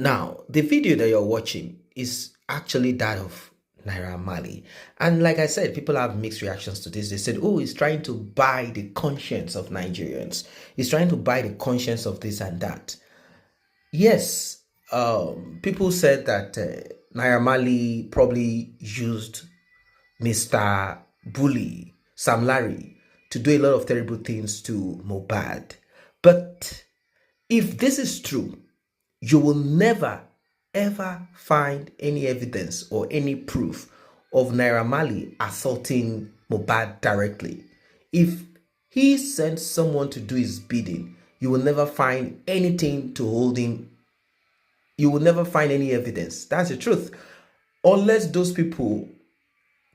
Now, the video that you're watching is actually that of Naira Marley. And like I said, people have mixed reactions to this. They said, oh, he's trying to buy the conscience of Nigerians. He's trying to buy the conscience of this and that. Yes, people said that Naira Marley probably used Mr. Bully, Sam Larry, to do a lot of terrible things to Mohbad. But if this is true, you will never ever find any evidence or any proof of Naira Marley assaulting Mohbad directly. If he sent someone to do his bidding, you will never find anything to hold him. You will never find any evidence. That's the truth. Unless those people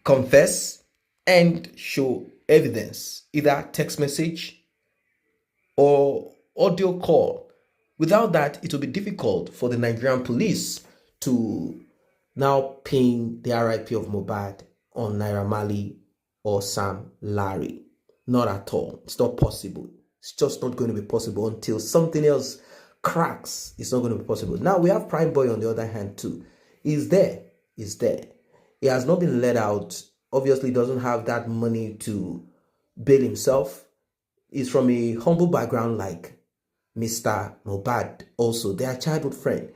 confess and show evidence, either text message or audio call. Without that, it will be difficult for the Nigerian police to now pin the RIP of Mohbad on Naira Marley or Sam Larry. Not at all. It's not possible. It's just not going to be possible until something else cracks. It's not going to be possible. Now we have Prime Boy on the other hand too. He's there. He's there. He has not been let out. Obviously, doesn't have that money to bail himself. He's from a humble background like Mr. Mohbad also. They are childhood friend.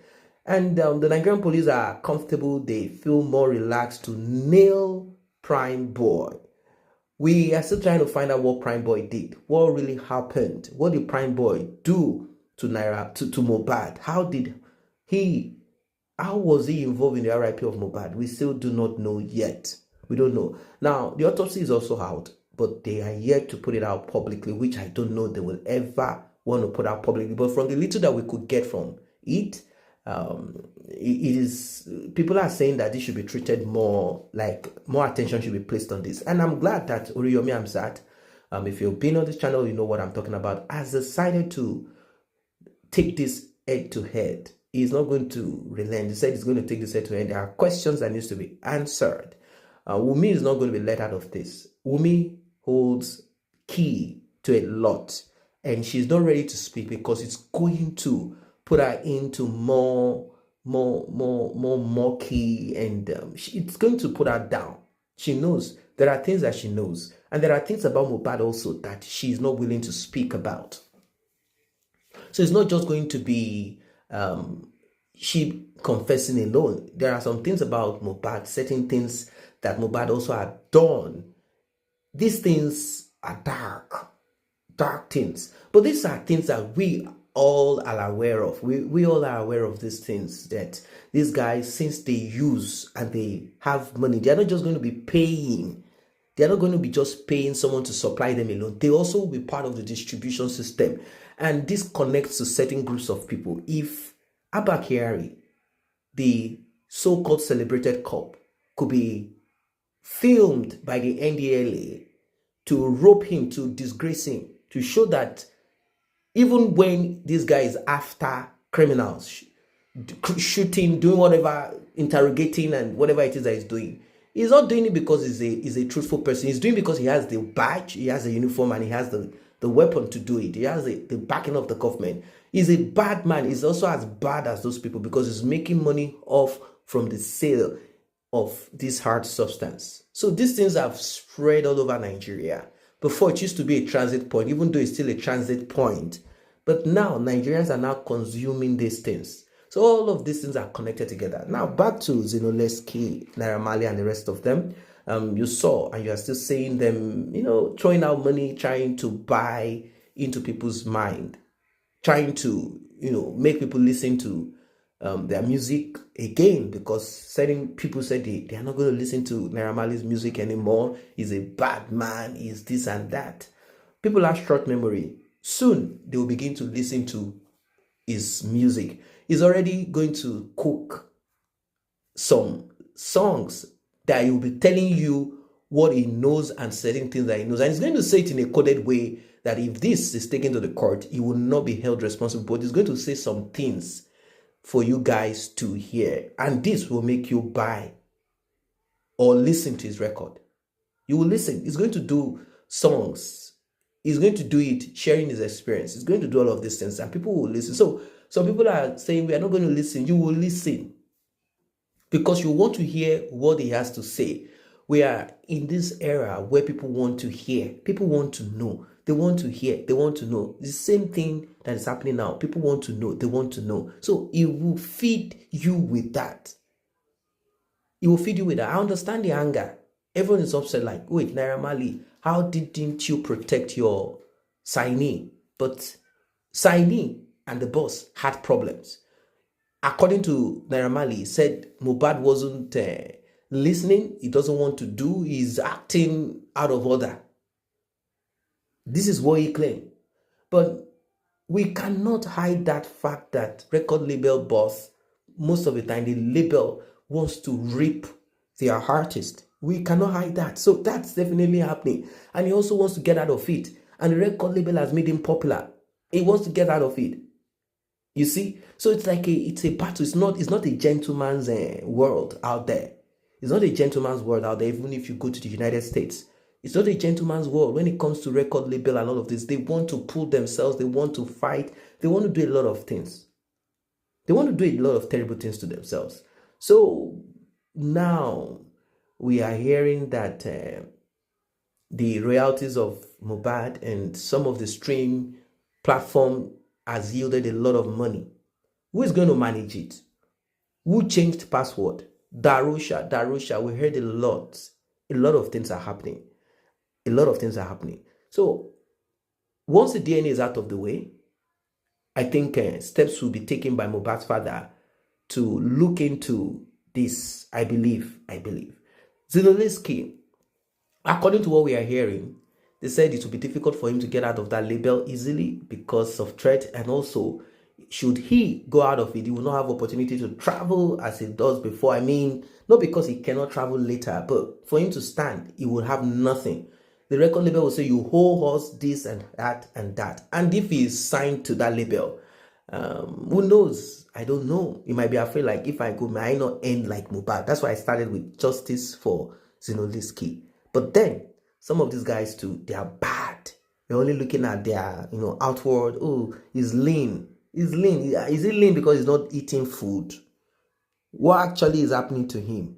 And the Nigerian police are comfortable. They feel more relaxed to nail Prime Boy. We are still trying to find out what Prime Boy did. What really happened? What did Prime Boy do to Naira, to Mohbad? How was he involved in the RIP of Mohbad? We still do not know yet. We don't know. Now, the autopsy is also out, but they are yet to put it out publicly, which I don't know they will ever want to put out publicly. But from the little that we could get from it, it is, people are saying that this should be treated more, like more attention should be placed on this. And I'm glad that Oriyomi Amzat, if you've been on this channel, you know what I'm talking about, has decided to take this head to head. He's not going to relent. He said he's going to take this head to head. There are questions that needs to be answered. Wumi is not going to be let out of this. Wumi holds key to a lot, and she's not ready to speak because it's going to put her into more murky, and it's going to put her down. She knows there are things that she knows, and there are things about Mohbad also that she's not willing to speak about. So it's not just going to be she confessing alone. There are some things about Mohbad, certain things that Mohbad also had done. These things are dark things. But these are things that we all are aware of. We all are aware of these things, that these guys, since they use and they have money, they're not just going to be paying. They're not going to be just paying someone to supply them alone. They also will be part of the distribution system. And this connects to certain groups of people. If Abba Kyari, the so-called celebrated cop, could be filmed by the NDLA to rope him, to disgrace him, to show that even when this guy is after criminals, shooting, doing whatever, interrogating and whatever it is that he's doing, he's not doing it because he's a truthful person. He's doing it because he has the badge, he has the uniform, and he has the weapon to do it. He has the backing of the government. He's a bad man. He's also as bad as those people because he's making money off from the sale of this hard substance. So these things have spread all over Nigeria. Before, it used to be a transit point, even though it's still a transit point. But now, Nigerians are now consuming these things. So all of these things are connected together. Now, back to Zinnoleesky, Naira Marley, and the rest of them. You saw, and you are still seeing them, throwing out money, trying to buy into people's mind, trying to, make people listen to their music again, because certain people said they are not going to listen to Naira Marley's music anymore. He's a bad man. He's this and that. People have short memory. Soon they will begin to listen to his music. He's already going to cook some songs that he will be telling you what he knows and certain things that he knows. And he's going to say it in a coded way that if this is taken to the court, he will not be held responsible. But he's going to say some things for you guys to hear. And this will make you buy or listen to his record. You will listen. He's going to do songs He's going to do it, sharing his experience. He's going to do all of these things, and people will listen. So some people are saying we are not going to listen. You will listen because you want to hear what he has to say. We are in this era where people want to hear, people want to know, they want to hear, they want to know. The same thing that is happening now. People want to know, they want to know. So it will feed you with that. It will feed you with that. I understand the anger. Everyone is upset, like, wait, Naira Marley, how didn't you protect your signee? But signee and the boss had problems. According to Naira Marley, he said Mohbad wasn't listening. He doesn't want to do. He's acting out of order. This is what he claimed. But we cannot hide that fact that record label boss, most of the time, the label wants to rip their artist. We cannot hide that. So that's definitely happening. And he also wants to get out of it. And the record label has made him popular. He wants to get out of it. You see? So it's like it's a battle. It's not a gentleman's world out there. It's not a gentleman's world out there, even if you go to the United States. It's not a gentleman's world when it comes to record label and all of this. They want to pull themselves. They want to fight. They want to do a lot of things. They want to do a lot of terrible things to themselves. So now we are hearing that the royalties of Mohbad and some of the stream platform has yielded a lot of money. Who is going to manage it? Who changed password? Darusha. We heard a lot. A lot of things are happening. A lot of things are happening. So once the DNA is out of the way, I think steps will be taken by Mohbad's father to look into this. I believe. Zinnoleesky, according to what we are hearing, they said it will be difficult for him to get out of that label easily because of threat, and also should he go out of it, he will not have opportunity to travel as he does before. I mean, not because he cannot travel later, but for him to stand, he will have nothing. The record label will say, you hold us this and that and that. And if he is signed to that label, who knows? I don't know. He might be afraid, like, if I go, may I not end like Mohbad? That's why I started with justice for Zinnoleesky. But then, some of these guys too, they are bad. They're only looking at their, outward. Oh, he's lean. He's lean. Is he lean because he's not eating food? What actually is happening to him?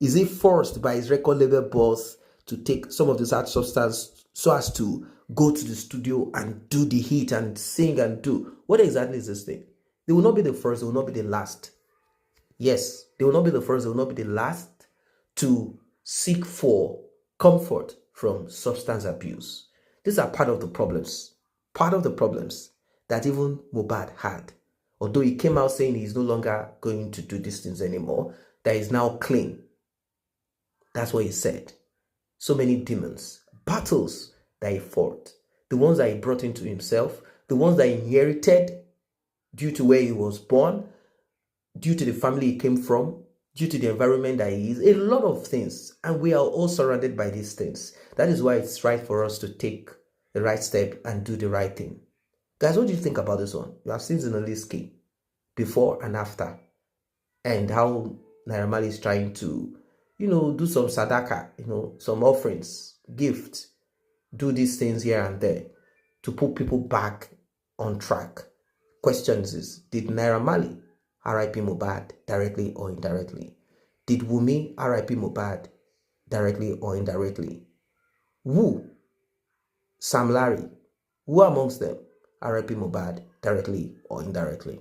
Is he forced by his record label boss to take some of this hard substance so as to go to the studio and do the hit and sing and do? What exactly is this thing? They will not be the first, they will not be the last. Yes, they will not be the first, they will not be the last to seek for comfort from substance abuse. These are part of the problems that even Mohbad had. Although he came out saying he's no longer going to do these things anymore, that is now clean. That's what he said. So many demons, battles that he fought, the ones that he brought into himself, the ones that he inherited due to where he was born, due to the family he came from, due to the environment that he is, a lot of things. And we are all surrounded by these things. That is why it's right for us to take the right step and do the right thing. Guys, what do you think about this one? You have seen Zinnoleesky before and after, and how Naira Marley is trying to, do some sadaka, some offerings, gifts, do these things here and there to put people back on track. Questions is, did Naira Marley R.I.P. Mohbad directly or indirectly? Did Wumi R.I.P. Mohbad directly or indirectly? Who? Sam Larry? Who amongst them R.I.P. Mohbad directly or indirectly?